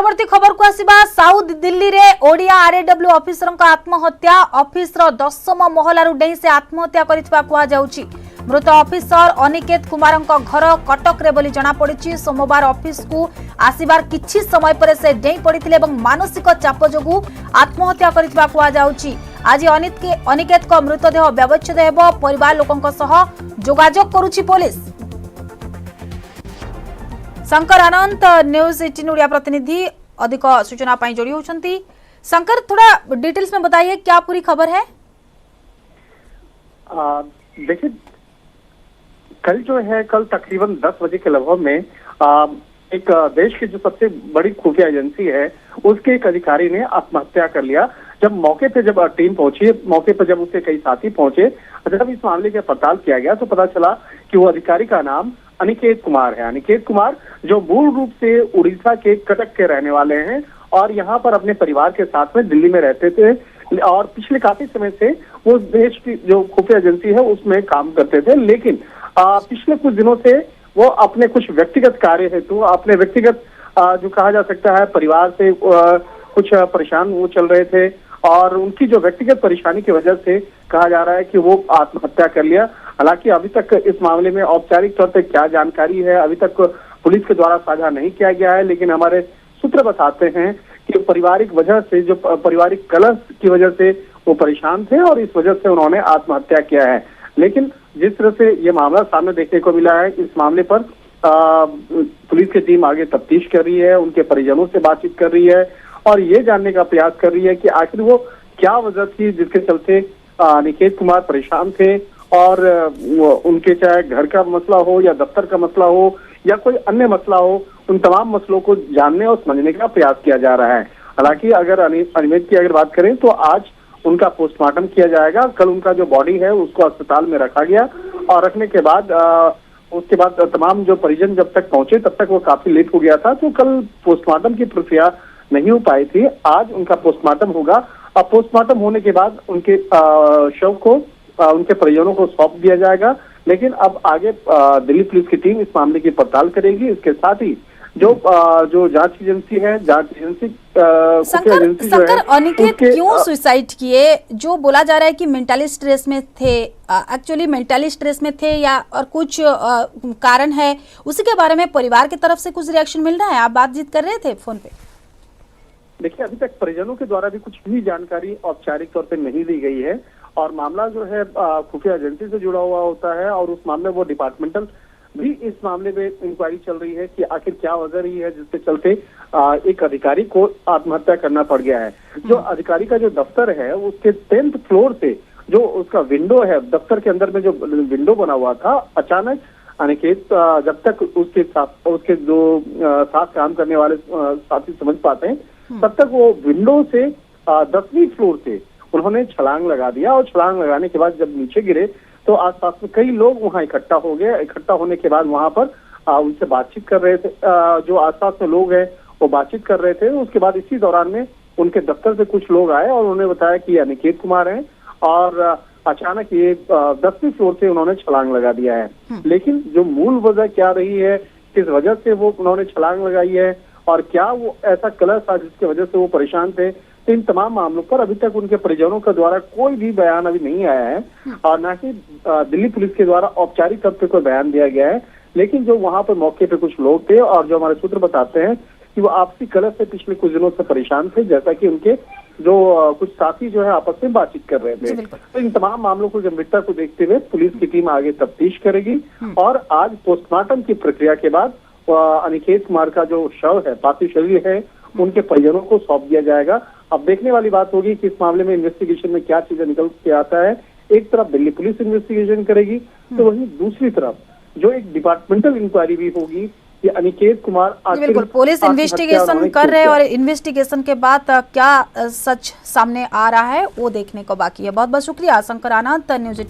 परवर्ती खबर को आसिबा साउथ दिल्ली रे ओडिया आरएडब्ल्यू ऑफिसर का आत्महत्या। ऑफिसर 10म महलारू डेई से आत्महत्या करितबा कुआ जाउची। मृत ऑफिसर अनिकेत कुमार घर कटक रे बोली जना पड़िछि। सोमवार ऑफिस को आसिबार किछि समय पर से डेई पड़िथिले एवं मानसिक चाप जोगु आत्महत्या करितबा कुआ जाउची। आज अनिकेत को मृतदेह व्यवच्छेद हेबो। परिवार लोकंक सह जोगाजोग करूछि पुलिस। शंकर आनंद न्यूज 18 ओडिया प्रतिनिधि अधिक सूचना पाई जोड़ी होती। शंकर, थोड़ा डिटेल्स में बताइए क्या पूरी खबर है। देखिए, कल तकरीबन 10 बजे के लगभग में एक देश की जो सबसे बड़ी खुफिया एजेंसी है उसके एक अधिकारी ने आत्महत्या कर लिया। जब मौके पे टीम पहुंची, मौके पर जब उसके कई साथी पहुंचे, जब इस मामले की पड़ताल किया गया तो पता चला कि वो अधिकारी का नाम अनिकेत कुमार है। अनिकेत कुमार जो मूल रूप से उड़ीसा के कटक के रहने वाले हैं और यहाँ पर अपने परिवार के साथ में दिल्ली में रहते थे और पिछले काफी समय से वो देश की जो खुफिया एजेंसी है उसमें काम करते थे। लेकिन पिछले कुछ दिनों से वो अपने कुछ व्यक्तिगत कार्य हेतु अपने व्यक्तिगत जो कहा जा सकता है परिवार से कुछ परेशान वो चल रहे थे और उनकी जो व्यक्तिगत परेशानी की वजह से कहा जा रहा है कि वो आत्महत्या कर लिया। हालांकि अभी तक इस मामले में औपचारिक तौर पर क्या जानकारी है अभी तक पुलिस के द्वारा साझा नहीं किया गया है, लेकिन हमारे सूत्र बताते हैं कि पारिवारिक वजह से जो पारिवारिक कलह की वजह से वो परेशान थे और इस वजह से उन्होंने आत्महत्या किया है। लेकिन जिस तरह से ये मामला सामने देखने को मिला है, इस मामले पर पुलिस की टीम आगे तफ्तीश कर रही है, उनके परिजनों से बातचीत कर रही है और ये जानने का प्रयास कर रही है कि आखिर वो क्या वजह थी जिसके चलते अनिकेत कुमार परेशान थे और उनके चाहे घर का मसला हो या दफ्तर का मसला हो या कोई अन्य मसला हो, उन तमाम मसलों को जानने और समझने का प्रयास किया जा रहा है। हालांकि अगर अनिकेत की अगर बात करें तो आज उनका पोस्टमार्टम किया जाएगा। कल उनका जो बॉडी है उसको अस्पताल में रखा गया और रखने के बाद उसके बाद तमाम जो परिजन जब तक पहुंचे तब तक वो काफी लेट हो गया था, तो कल पोस्टमार्टम की प्रक्रिया नहीं हो पाई थी। आज उनका पोस्टमार्टम होगा। अब पोस्टमार्टम होने के बाद उनके शव को उनके परिजनों को सौंप दिया जाएगा। लेकिन अब आगे दिल्ली पुलिस की टीम इस मामले की पड़ताल करेगी। इसके साथ ही जो जांच एजेंसी है, जांच एजेंसी शंकर अनिकेत क्यों सुसाइड किए? जो बोला जा रहा है कि मेंटली स्ट्रेस में थे, एक्चुअली मेंटली स्ट्रेस में थे या और कुछ कारण है, उसी के बारे में परिवार की तरफ से कुछ रिएक्शन मिल रहा है? आप बातचीत कर रहे थे फोन पे। देखिए, अभी तक परिजनों के द्वारा भी कुछ भी जानकारी औपचारिक तौर पर नहीं दी गई है और मामला जो है खुफिया एजेंसी से जुड़ा हुआ होता है और उस मामले वो डिपार्टमेंटल भी इस मामले में इंक्वायरी चल रही है कि आखिर क्या वजह रही है जिसके चलते एक अधिकारी को आत्महत्या करना पड़ गया है। जो अधिकारी का जो दफ्तर है उसके 10th फ्लोर से जो उसका विंडो है, दफ्तर के अंदर में जो विंडो बना हुआ था, अचानक अनिकेत जब तक उसके जो साथ काम करने वाले साथी समझ पाते हैं तब तक वो विंडो से 10वीं फ्लोर से उन्होंने छलांग लगा दिया और छलांग लगाने के बाद जब नीचे गिरे तो आसपास में कई लोग वहां इकट्ठा हो गए। इकट्ठा होने के बाद वहां पर उनसे बातचीत कर रहे थे, जो आसपास में लोग हैं वो बातचीत कर रहे थे। उसके बाद इसी दौरान में उनके दफ्तर से कुछ लोग आए और उन्होंने बताया कि अनिकेत कुमार हैं और अचानक ये 10वीं फ्लोर से उन्होंने छलांग लगा दिया है। लेकिन जो मूल वजह क्या रही है, किस वजह से वो उन्होंने छलांग लगाई है और क्या वो ऐसा कलह था जिसकी वजह से वो परेशान थे, तो इन तमाम मामलों पर अभी तक उनके परिजनों के द्वारा कोई भी बयान अभी नहीं आया है और न ही दिल्ली पुलिस के द्वारा औपचारिक तौर पर कोई बयान दिया गया है। लेकिन जो वहां पर मौके पे कुछ लोग थे और जो हमारे सूत्र बताते हैं कि वो आपसी कलह से पिछले कुछ दिनों से परेशान थे, जैसा कि उनके जो कुछ साथी जो है आपस में बातचीत कर रहे थे। तो इन तमाम मामलों को गंभीरता को देखते हुए पुलिस की टीम आगे तफ्तीश करेगी और आज पोस्टमार्टम की प्रक्रिया के बाद अनिकेत कुमार का जो शव है, पार्थिव शरीर है, उनके परिजनों को सौंप दिया जाएगा। अब देखने वाली बात होगी कि इस मामले में इन्वेस्टिगेशन में क्या चीजें निकल के आता है। एक तरफ दिल्ली पुलिस इन्वेस्टिगेशन करेगी तो वहीं दूसरी तरफ जो एक डिपार्टमेंटल इंक्वायरी भी होगी कि अनिकेत कुमार बिल्कुल पुलिस इन्वेस्टिगेशन कर रहे हैं और इन्वेस्टिगेशन के बाद क्या सच सामने आ रहा है वो देखने को बाकी है। बहुत बहुत शुक्रिया शंकर आनंद, न्यूज 18।